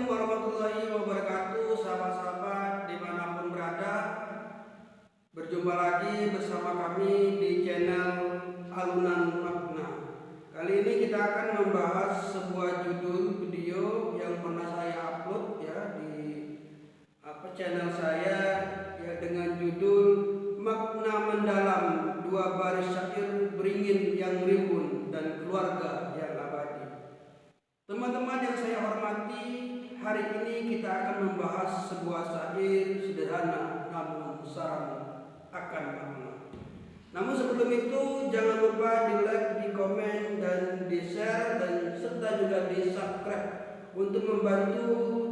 warahmatullahi wabarakatuh, sahabat-sahabat dimanapun berada. Berjumpa lagi bersama kami di channel Alunan Makna. Kali ini kita akan membahas sebuah judul video yang pernah saya upload ya di channel saya ya, dengan judul Makna Mendalam Dua Baris Syair Beringin yang Rimbun dan Keluarga yang Abadi. Teman-teman yang saya hormati, hari ini kita akan membahas sebuah syair sederhana namun syarat akan makna. Namun sebelum itu jangan lupa di like, di komen, dan di share, dan serta juga di subscribe untuk membantu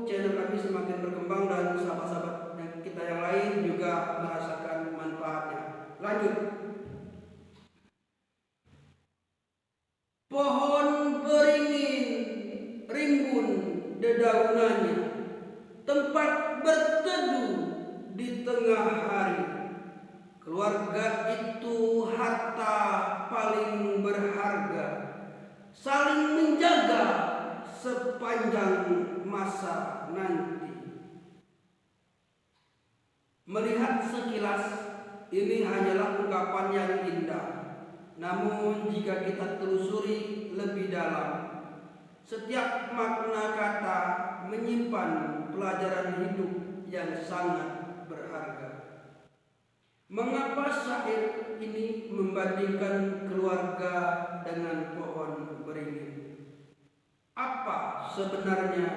channel kami semakin berkembang dan sahabat-sahabat kita yang lain juga merasakan manfaatnya. Lanjut. Pohon beringin rimbun dedaunannya, tempat berteduh di tengah hari. Keluarga itu harta paling berharga, saling menjaga sepanjang masa nanti. Melihat sekilas ini hanyalah ungkapan yang indah, namun jika kita telusuri lebih dalam, setiap makna kata menyimpan pelajaran hidup yang sangat berharga. Mengapa syair ini membandingkan keluarga dengan pohon beringin? Apa sebenarnya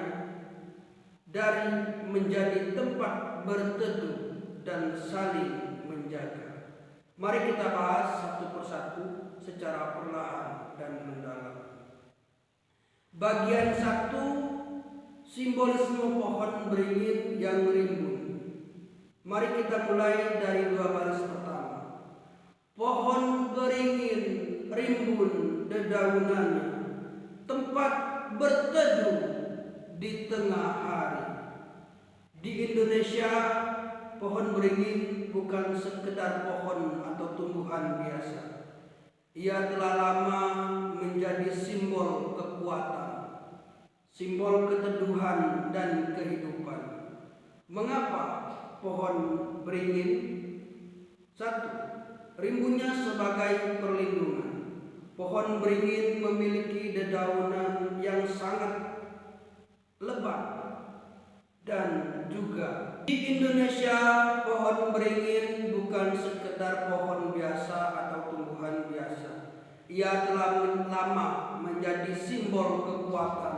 dari menjadi tempat berteduh dan saling menjaga? Mari kita bahas satu persatu secara perlahan dan mendalam. Bagian 1, simbolisme pohon beringin yang rimbun. Mari kita mulai dari 2 baris pertama. Pohon beringin rimbun dedaunannya, tempat berteduh di tengah hari. Di Indonesia, pohon beringin bukan sekedar pohon atau tumbuhan biasa. Ia telah lama menjadi simbol kekuatan, simbol keteduhan dan kehidupan. Mengapa pohon beringin? 1. Rimbunnya sebagai perlindungan. Pohon beringin memiliki dedaunan yang sangat lebat dan juga di Indonesia pohon beringin bukan sekedar pohon biasa atau tumbuhan biasa. Ia telah lama menjadi simbol kekuatan,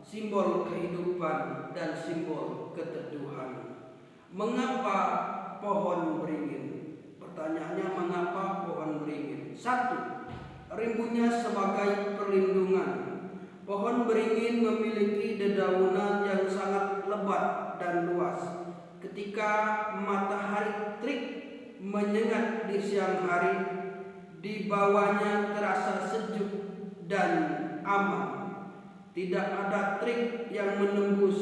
simbol kehidupan, dan simbol keteduhan. Mengapa pohon beringin? Pertanyaannya, mengapa pohon beringin? 1. Rimbunnya sebagai perlindungan. Pohon beringin memiliki dedaunan yang sangat lebat dan luas. Ketika matahari terik menyengat di siang hari, di bawahnya terasa sejuk dan aman. Tidak ada terik yang menembus,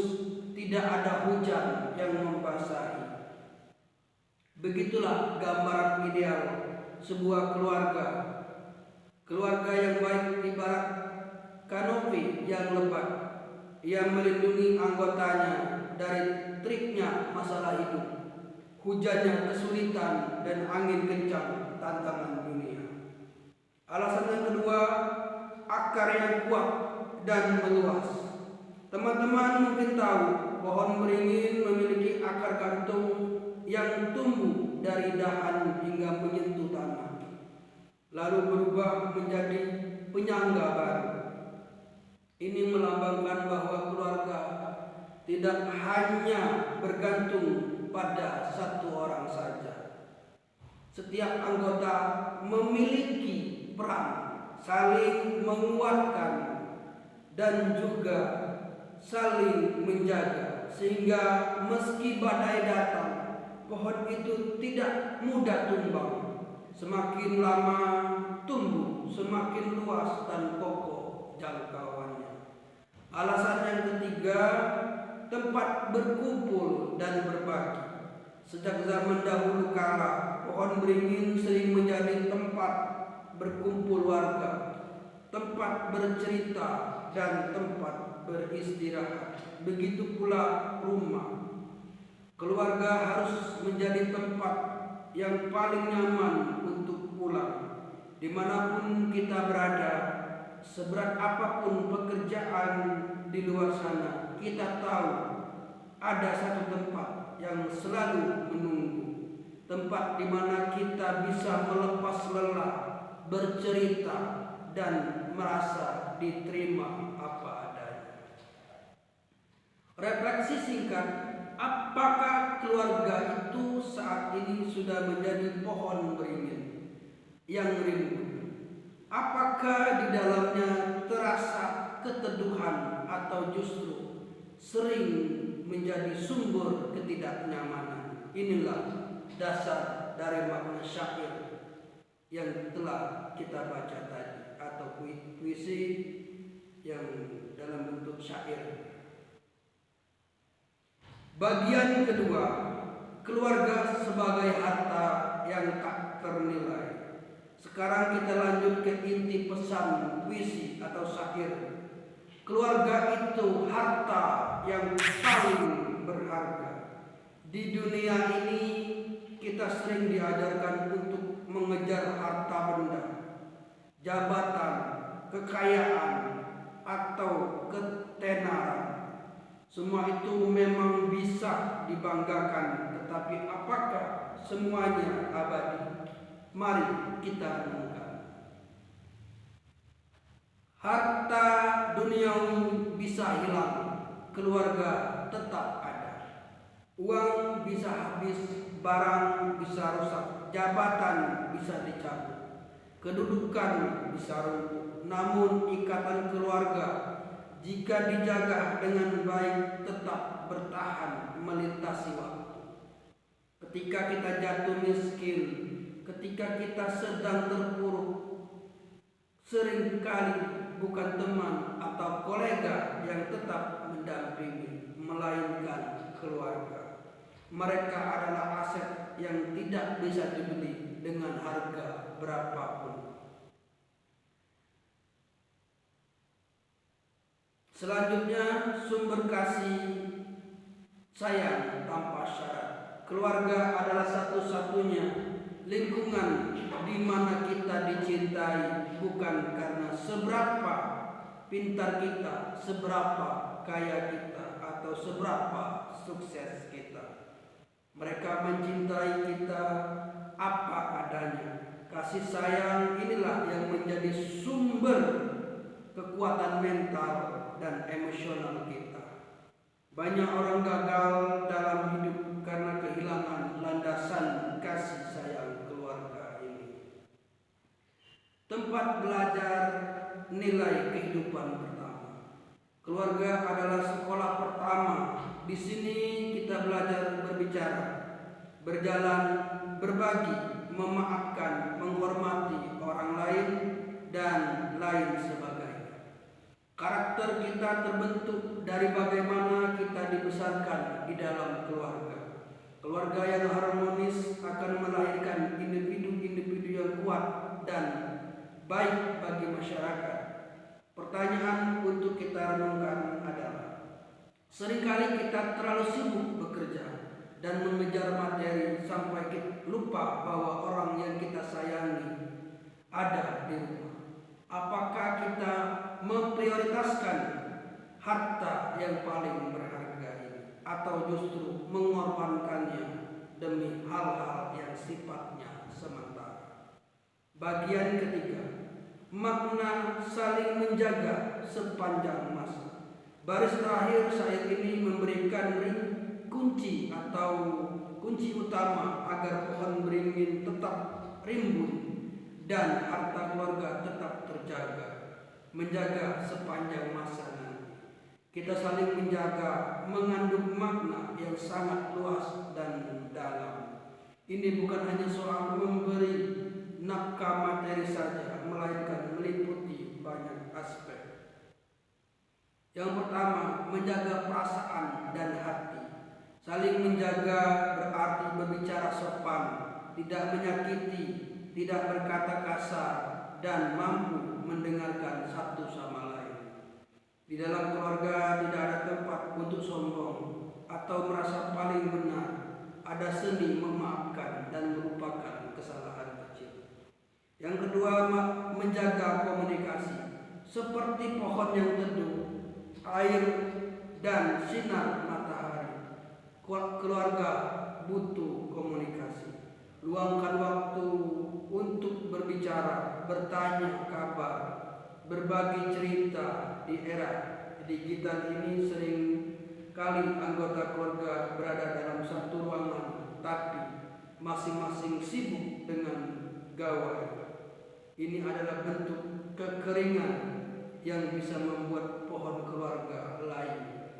tidak ada hujan yang membasahi. Begitulah gambaran ideal sebuah keluarga. Keluarga yang baik ibarat kanopi yang lebat, yang melindungi anggotanya dari teriknya masalah hidup, hujannya kesulitan, dan angin kencang tantangan dunia. Alasan yang kedua, akar yang kuat dan meluas. Teman-teman mungkin tahu pohon beringin memiliki akar gantung yang tumbuh dari dahan hingga menyentuh tanah, lalu berubah menjadi penyangga baru. Ini melambangkan bahwa keluarga tidak hanya bergantung pada satu orang saja. Setiap anggota memiliki peran saling menguatkan dan juga saling menjaga, sehingga meski badai datang, pohon itu tidak mudah tumbang. Semakin lama tumbuh, semakin luas dan kokoh jangkauannya. Alasan yang ketiga, tempat berkumpul dan berbagi. Sejak zaman dahulu kala, pohon beringin sering menjadi tempat berkumpul warga, tempat bercerita, dan tempat beristirahat. Begitu pula rumah. Keluarga harus menjadi tempat yang paling nyaman untuk pulang. Dimanapun kita berada, seberat apapun pekerjaan di luar sana, kita tahu ada satu tempat yang selalu menunggu. Tempat di mana kita bisa melepas lelah, bercerita, dan merasa diterima apa adanya. Refleksi singkat, apakah keluarga itu saat ini sudah menjadi pohon beringin yang rimbun? Apakah di dalamnya terasa keteduhan atau justru sering menjadi sumber ketidaknyamanan? Inilah dasar dari makna syair yang telah kita baca tadi, atau puisi yang dalam bentuk syair. Bagian kedua, keluarga sebagai harta yang tak ternilai. Sekarang kita lanjut ke inti pesan puisi atau syair. Keluarga itu harta yang paling berharga. Di dunia ini kita sering diajarkan untuk mengejar harta benda, jabatan, kekayaan, atau ketenaran. Semua itu memang bisa dibanggakan, tetapi apakah semuanya abadi? Mari kita renungkan. Harta duniawi bisa hilang, keluarga tetap ada. Uang bisa habis, barang bisa rusak, jabatan bisa dicabut, kedudukan bisa runtuh. Namun ikatan keluarga jika dijaga dengan baik tetap bertahan melintasi waktu. Ketika kita jatuh miskin, ketika kita sedang terpuruk, seringkali bukan teman atau kolega yang tetap mendampingi, melainkan keluarga. Mereka adalah aset yang tidak bisa dibeli dengan harga berapapun. Selanjutnya, sumber kasih sayang tanpa syarat. Keluarga adalah satu-satunya lingkungan di mana kita dicintai, bukan karena seberapa pintar kita, seberapa kaya kita, atau seberapa sukses kita. Mereka mencintai kita apa adanya. Kasih sayang inilah yang menjadi sumber kekuatan mental dan emosional kita. Banyak orang gagal dalam hidup karena kehilangan landasan kasih sayang keluarga ini. Tempat belajar nilai kehidupan pertama. Keluarga adalah sekolah pertama. Di sini kita belajar berbicara, berjalan, berbagi, memaafkan, menghormati orang lain, dan lain sebagainya. Karakter kita terbentuk dari bagaimana kita dibesarkan di dalam keluarga. Keluarga yang harmonis akan melahirkan individu-individu yang kuat dan baik bagi masyarakat. Pertanyaan untuk kita renungkan adalah, seringkali kita terlalu sibuk bekerja dan mengejar materi sampai kita lupa bahwa orang yang kita sayangi ada di rumah. Apakah kita memprioritaskan harta yang paling berharga ini, atau justru mengorbankannya demi hal-hal yang sifatnya sementara? Bagian ketiga, makna saling menjaga sepanjang masa. Baris terakhir syair ini memberikan kunci atau kunci utama agar pohon beringin tetap rimbun dan harta keluarga tetap terjaga, menjaga sepanjang masa nanti. Kita saling menjaga mengandung makna yang sangat luas dan dalam. Ini bukan hanya soal memberi nafkah materi saja, melainkan meliputi banyak aspek. Yang pertama, menjaga perasaan dan hati. Saling menjaga berarti berbicara sopan, tidak menyakiti, tidak berkata kasar, dan mampu mendengarkan satu sama lain. Di dalam keluarga tidak ada tempat untuk sombong atau merasa paling benar. Ada seni memaafkan dan melupakan kesalahan kecil. Yang kedua, menjaga komunikasi. Seperti pohon yang teduh, air dan sinar matahari, keluarga butuh komunikasi. Luangkan waktu untuk berbicara, bertanya kabar, berbagi cerita. Di era digital ini sering kali anggota keluarga berada dalam satu ruangan, tapi masing-masing sibuk dengan gawai. Ini adalah bentuk kekeringan yang bisa membuat pohon keluarga lain.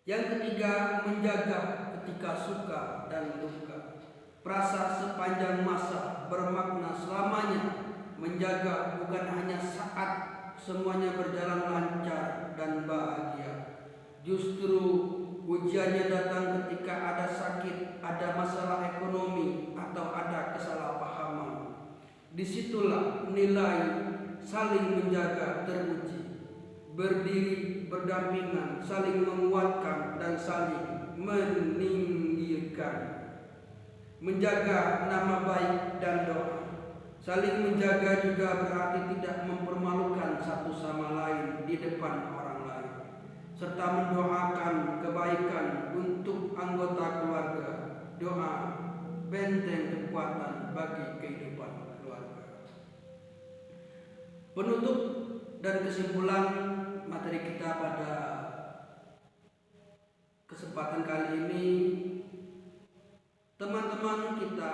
Yang ketiga, menjaga ketika suka dan duka. Frasa sepanjang masa bermakna selamanya. Menjaga bukan hanya saat semuanya berjalan lancar dan bahagia. Justru ujiannya datang ketika ada sakit, ada masalah ekonomi, atau ada kesalahpahaman. Disitulah nilai saling menjaga teruji. Berdiri berdampingan, saling menguatkan dan saling meninggikan. Menjaga nama baik dan doa. Saling menjaga juga berarti tidak mempermalukan satu sama lain di depan orang lain, serta mendoakan kebaikan untuk anggota keluarga. Doa benteng kekuatan bagi kehidupan keluarga. Penutup dan kesimpulan materi kita pada kesempatan kali ini, teman-teman kita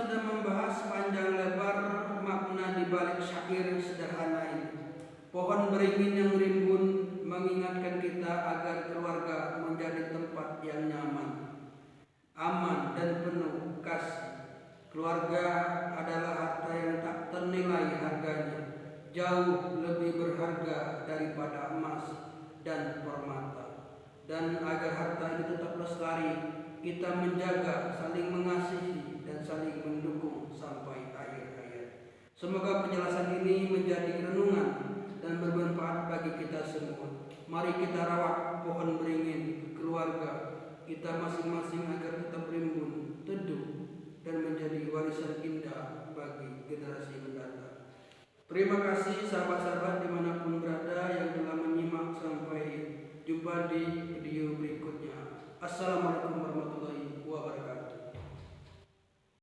sudah membahas panjang lebar makna di balik syair sederhana ini. Pohon beringin yang rimbun mengingatkan kita agar keluarga menjadi tempat yang nyaman, aman dan penuh kasih. Keluarga adalah harta yang tak ternilai harganya, jauh lebih berharga daripada emas dan permata. Dan agar harta ini tetap lestari, kita menjaga, saling mengasihi, dan saling mendukung sampai akhir hayat. Semoga penjelasan ini menjadi renungan dan bermanfaat bagi kita semua. Mari kita rawat pohon beringin keluarga kita masing-masing agar tetap rimbun, teduh, dan menjadi warisan indah bagi generasi mendatang. Terima kasih sahabat-sahabat dimanapun berada yang telah menyimak. Sampai jumpa di video berikutnya. Assalamualaikum warahmatullahi wabarakatuh.